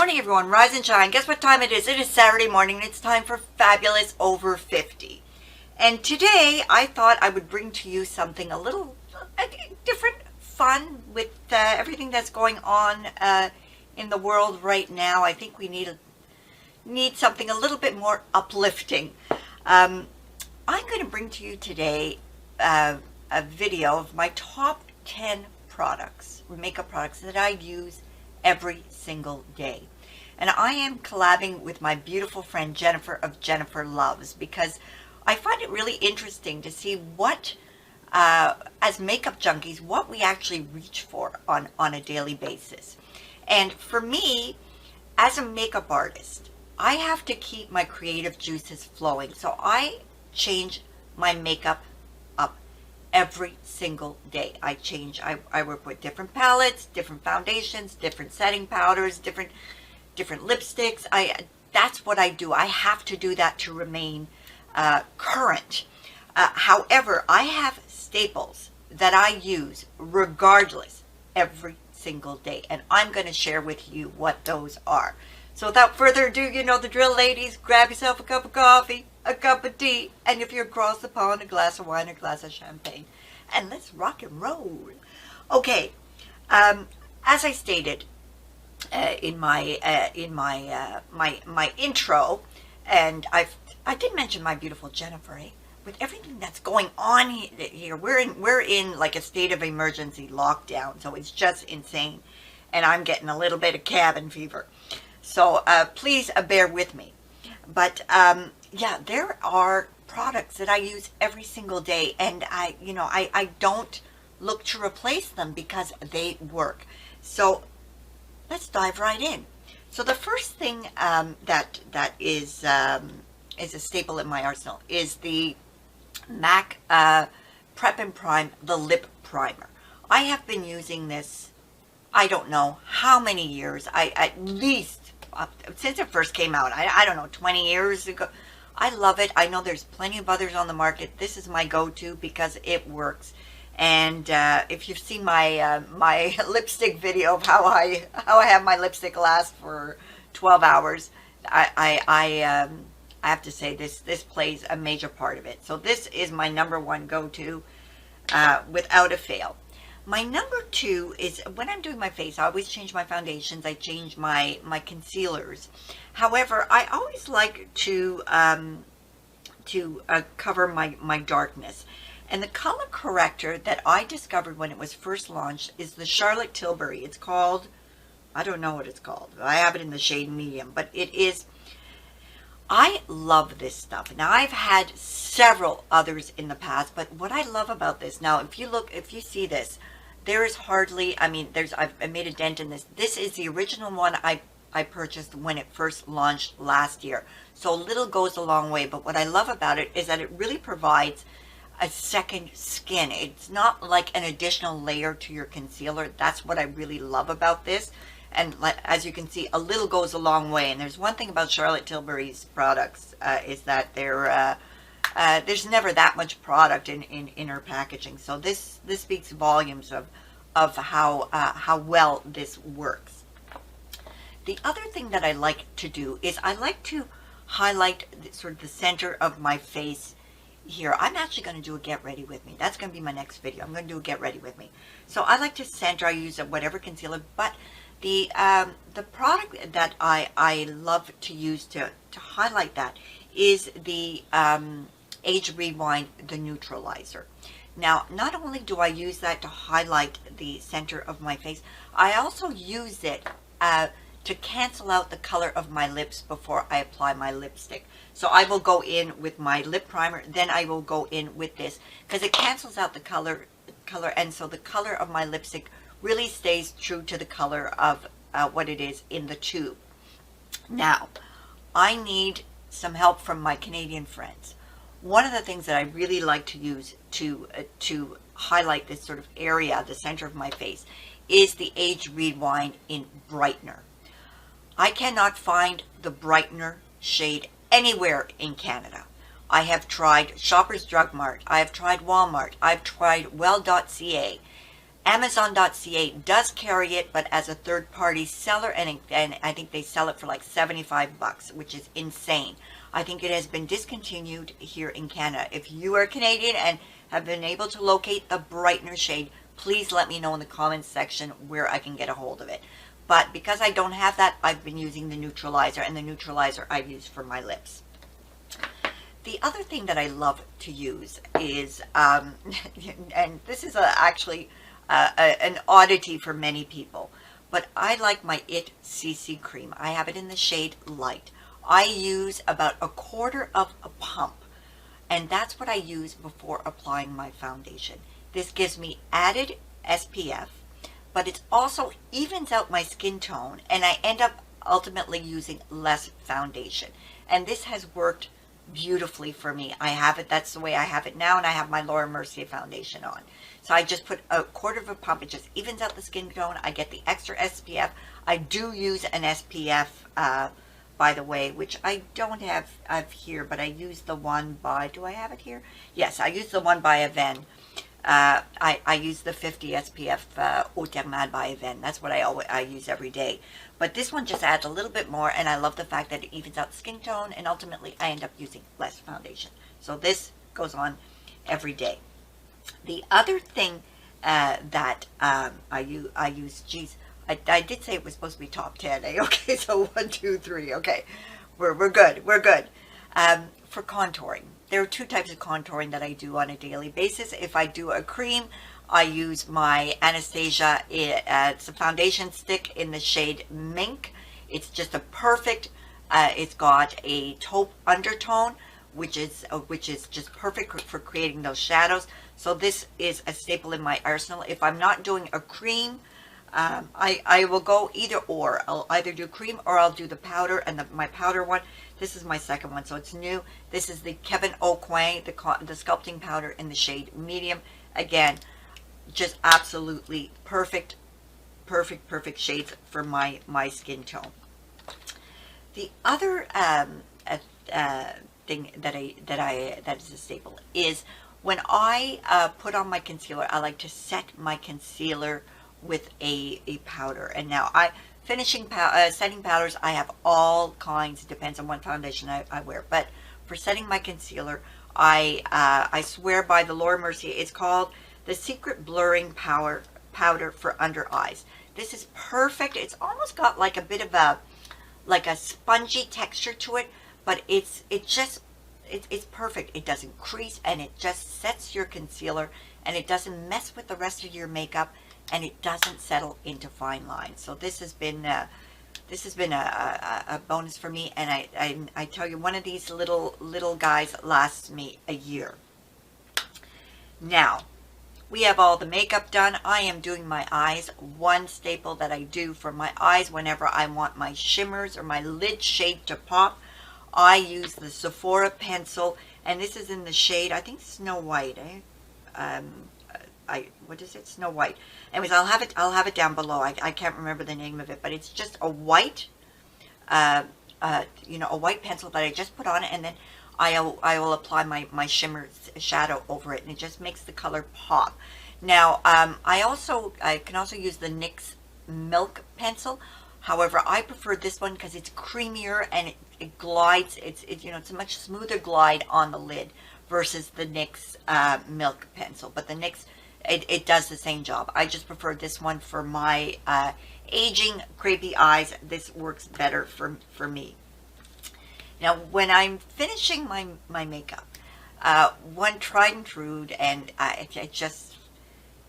morning, everyone. Rise and shine. Guess what time it is? It is Saturday morning, and it's time for Fabulous Over 50. And today, I thought I would bring to you something a little different, fun, with everything that's going on in the world right now. I think we need something a little bit more uplifting. I'm going to bring to you today a video of my top 10 products, makeup products that I use every single day. And I am collabing with my beautiful friend Jennifer of Jennifer Loves, because I find it really interesting to see what, as makeup junkies, what we actually reach for on a daily basis. And for me, as a makeup artist, I have to keep my creative juices flowing. So I change my makeup up every single day. I work with different palettes, different foundations, different setting powders, different lipsticks. That's what I do. I have to do that to remain current. However, I have staples that I use regardless every single day, and I'm going to share with you what those are. So without further ado, you know the drill, ladies. Grab yourself a cup of coffee, a cup of tea, and if you're across the pond, a glass of wine or a glass of champagne. And let's rock and roll. Okay, as I stated in my intro, and I did mention my beautiful Jennifer. With everything that's going on here, we're in like a state of emergency lockdown, so it's just insane, and I'm getting a little bit of cabin fever. So please bear with me. But yeah, there are products that I use every single day, and I don't look to replace them because they work. So let's dive right in. So the first thing that is a staple in my arsenal is the MAC Prep and Prime, the lip primer. I have been using this, I don't know how many years, at least since it first came out. I don't know, 20 years ago. I love it. I know there's plenty of others on the market. This is my go-to because it works. And if you've seen my my lipstick video of how I have my lipstick last for 12 hours, I have to say this plays a major part of it. So this is my number one go-to without a fail. My number two is when I'm doing my face, I always change my foundations. I change my concealers. However, I always like to cover my darkness. And the color corrector that I discovered when it was first launched is the Charlotte Tilbury. It's called, I don't know what it's called. I have it in the shade medium, but it is, I love this stuff. Now, I've had several others in the past, but what I love about this, now, if you see this, there is hardly, I made a dent in this. This is the original one I purchased when it first launched last year. So little goes a long way, but what I love about it is that it really provides a second skin. It's not like an additional layer to your concealer. That's what I really love about this. And as you can see, a little goes a long way. And there's one thing about Charlotte Tilbury's products is that there's never that much product in her packaging. So this speaks volumes of how well this works. The other thing that I like to do is I like to highlight sort of the center of my face here. I'm actually going to do a get ready with me. That's going to be my next video. I'm going to do a get ready with me. So I like to center. I use whatever concealer, but the product that I love to use to highlight that is the Age Rewind, the neutralizer. Now, not only do I use that to highlight the center of my face, I also use it to cancel out the color of my lips before I apply my lipstick. So I will go in with my lip primer, then I will go in with this, because it cancels out the color, and so the color of my lipstick really stays true to the color of what it is in the tube. Now, I need some help from my Canadian friends. One of the things that I really like to use to highlight this sort of area, the center of my face, is the Age Rewind in Brightener. I cannot find the Brightener shade anywhere in Canada. I have tried Shoppers Drug Mart, I have tried Walmart, I've tried well.ca, Amazon.ca does carry it, but as a third-party seller, and I think they sell it for like $75, which is insane. I think it has been discontinued here in Canada. If you are Canadian and have been able to locate the brightener shade, please let me know in the comments section where I can get a hold of it. But because I don't have that, I've been using the neutralizer, and the neutralizer I've used for my lips. The other thing that I love to use is, and this is actually an oddity for many people, but I like my IT CC cream. I have it in the shade Light. I use about a quarter of a pump, and that's what I use before applying my foundation. This gives me added SPF, but it also evens out my skin tone, and I end up ultimately using less foundation. And this has worked beautifully for me. I have it, that's the way I have it now, and I have my Laura Mercier foundation on. So I just put a quarter of a pump. It just evens out the skin tone. I get the extra SPF. I do use an SPF, by the way, which I don't have here, but I use the one by, do I have it here? Yes, I use the one by Aven. I use the 50 SPF Eau Thermale by Aven. That's what I use every day. But this one just adds a little bit more, and I love the fact that it evens out the skin tone, and ultimately I end up using less foundation. So this goes on every day. The other thing that I use, geez, I did say it was supposed to be top 10, eh? Okay, so 1, 2, 3, okay. We're good, we're good. For contouring, there are two types of contouring that I do on a daily basis. If I do a cream, I use my Anastasia, it's a foundation stick in the shade Mink. It's just a perfect, it's got a taupe undertone, which is just perfect for creating those shadows. So this is a staple in my arsenal. If I'm not doing a cream, I will go either or. I'll either do cream or I'll do the powder, and my powder one, this is my second one, so it's new. This is the Kevin Aucoin, the sculpting powder in the shade Medium. Again, just absolutely perfect shades for my skin tone. The other thing that is a staple is when I put on my concealer, I like to set my concealer with a powder. And now setting powders, I have all kinds. It depends on what foundation I wear. But for setting my concealer, I swear by the Laura Mercier. It's called the Secret Blurring Powder for Under Eyes. This is perfect. It's almost got like a bit of a spongy texture to it, but it's perfect. It doesn't crease, and it just sets your concealer, and it doesn't mess with the rest of your makeup, and it doesn't settle into fine lines. So this has been a bonus for me, and I tell you, one of these little guys lasts me a year. Now, we have all the makeup done. I am doing my eyes. One staple that I do for my eyes whenever I want my shimmers or my lid shade to pop, I use the Sephora pencil, and this is in the shade, I think, Snow White, eh? What is it? Snow White. Anyways, I'll have it down below. I can't remember the name of it, but it's just a white, a white pencil that I just put on it, and then I will apply my shimmer shadow over it, and it just makes the color pop. Now, I can also use the NYX Milk pencil. However, I prefer this one because it's creamier and it glides. It's a much smoother glide on the lid versus the NYX Milk pencil. But the NYX, it does the same job. I just prefer this one for my aging, crepey eyes. This works better for me. Now, when I'm finishing my makeup, one tried and true, and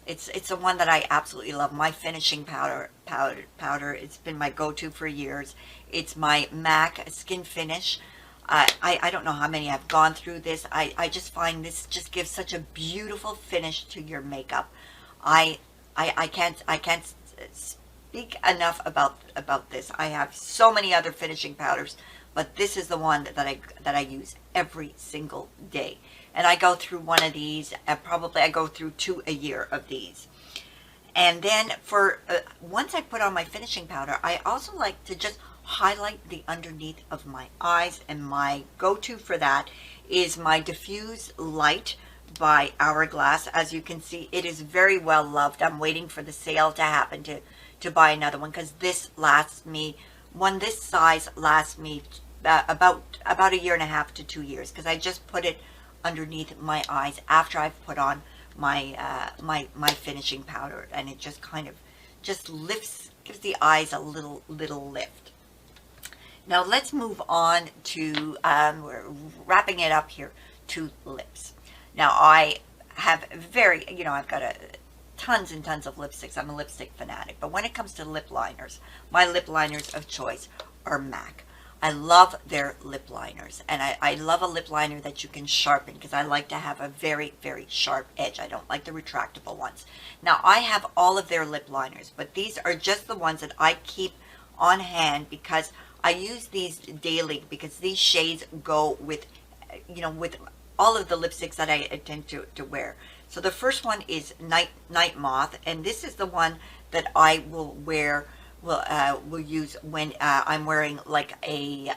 it's the one that I absolutely love. My finishing powder. It's been my go-to for years. It's my MAC Skin Finish. I don't know how many I've gone through this. I just find this just gives such a beautiful finish to your makeup. I can't speak enough about this. I have so many other finishing powders, but this is the one that I use every single day. And I go through one of these, probably I go through 2 a year of these. And then for once I put on my finishing powder, I also like to just highlight the underneath of my eyes, and my go-to for that is my Diffuse Light by Hourglass. As you can see, it is very well loved. I'm waiting for the sale to happen to buy another one, because this lasts me, one this size lasts me about a year and a half to 2 years, because I just put it underneath my eyes after I've put on my my finishing powder, and it just kind of just lifts, gives the eyes a little lift. Now let's move on to, we're wrapping it up here, to lips. Now I have I've got tons and tons of lipsticks. I'm a lipstick fanatic. But when it comes to lip liners, my lip liners of choice are MAC. I love their lip liners. And I love a lip liner that you can sharpen, because I like to have a very, very sharp edge. I don't like the retractable ones. Now I have all of their lip liners, but these are just the ones that I keep on hand, because I use these daily, because these shades go with, with all of the lipsticks that I tend to wear. So the first one is Night Moth, and this is the one that I will wear, will use when I'm wearing like a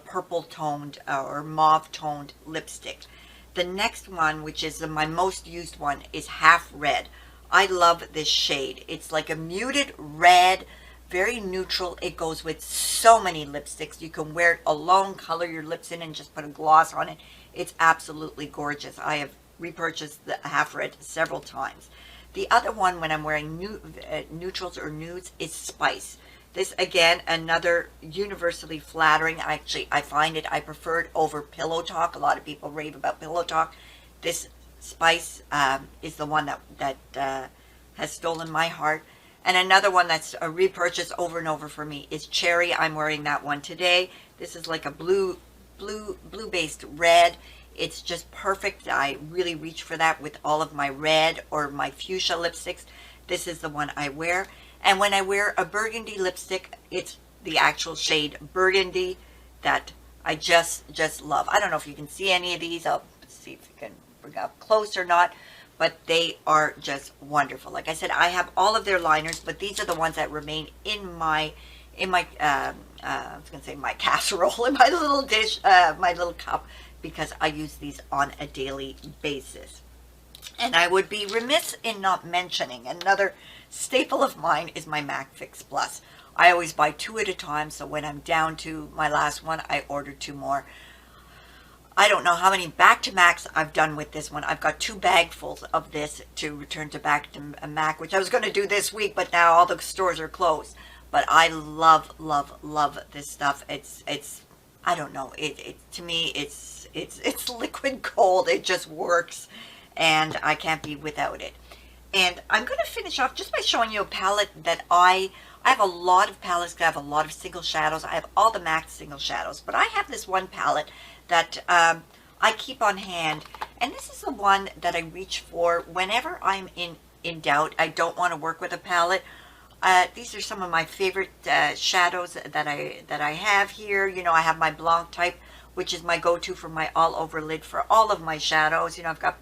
purple toned or mauve toned lipstick. The next one, which is my most used one, is Half Red. I love this shade. It's like a muted red, very neutral. It goes with so many lipsticks. You can wear it alone, color your lips in, and just put a gloss on it. It's absolutely gorgeous. I have repurchased the Half Red several times. The other one, when I'm wearing neutrals or nudes, is Spice. This, again, another universally flattering. Actually, I find I prefer it over Pillow Talk. A lot of people rave about Pillow Talk. This Spice is the one that has stolen my heart. And another one that's a repurchase over and over for me is Cherry. I'm wearing that one today. This is like a blue-based red. It's just perfect. I really reach for that with all of my red or my fuchsia lipsticks. This is the one I wear. And when I wear a burgundy lipstick, it's the actual shade Burgundy that I just love. I don't know if you can see any of these. I'll see if you can bring up close or not. But they are just wonderful. Like I said, I have all of their liners, but these are the ones that remain in my I was going to say my casserole, in my little dish, my little cup, because I use these on a daily basis. And I would be remiss in not mentioning another staple of mine is my MAC Fix Plus. I always buy 2 at a time, so when I'm down to my last one, I order 2 more. I don't know how many back-to-Macs I've done with this one. I've got 2 bagfuls of this to return to back to MAC, which I was going to do this week, but now all the stores are closed. But I love this stuff. It's I don't know. To me, it's liquid gold. It just works, and I can't be without it. And I'm going to finish off just by showing you a palette that I have a lot of palettes. I have a lot of single shadows. I have all the MAC single shadows, but I have this one palette that I keep on hand, and this is the one that I reach for whenever I'm in doubt. I don't want to work with a palette. These are some of my favorite shadows that I have here. I have my Blanc type, which is my go-to for my all-over lid for all of my shadows. I've got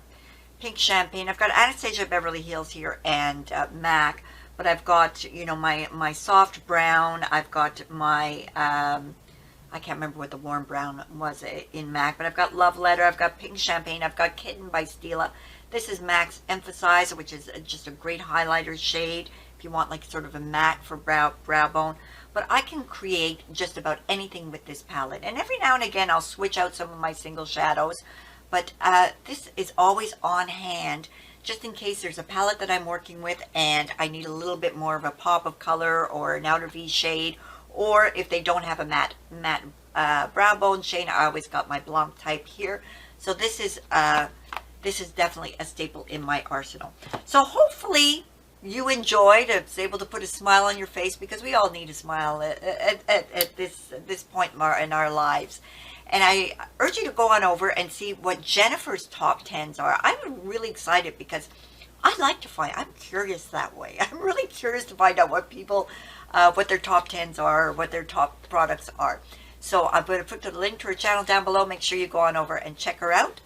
Pink Champagne. I've got Anastasia Beverly Hills here and MAC. But I've got, my soft brown. I've got my, I can't remember what the warm brown was in MAC. But I've got Love Letter. I've got Pink Champagne. I've got Kitten by Stila. This is MAC's Emphasize, which is just a great highlighter shade if you want like sort of a matte for brow bone. But I can create just about anything with this palette. And every now and again, I'll switch out some of my single shadows. But this is always on hand, just in case there's a palette that I'm working with and I need a little bit more of a pop of color or an outer V shade, or if they don't have a matte brow bone shade, I always got my Blanc type here. So this is definitely a staple in my arsenal. So hopefully you enjoyed. It's able to put a smile on your face, because we all need a smile at this point in our lives. And I urge you to go on over and see what Jennifer's top 10s are. I'm really excited because I like to I'm curious that way. I'm really curious to find out what people, what their top 10s are, or what their top products are. So I'm going to put the link to her channel down below. Make sure you go on over and check her out.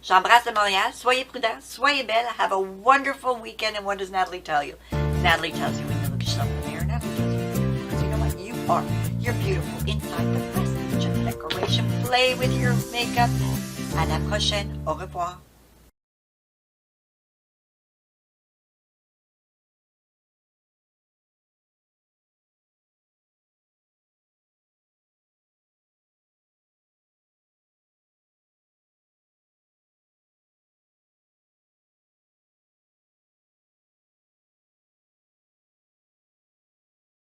J'embrasse de Montréal. Soyez prudents. Soyez belle. Have a wonderful weekend. And what does Natalie tell you? Natalie tells you when you look at yourself in the mirror. Natalie tells you, because you know what? You are. You're beautiful inside the prestige of decoration. Play with your makeup. À la prochaine. Au revoir.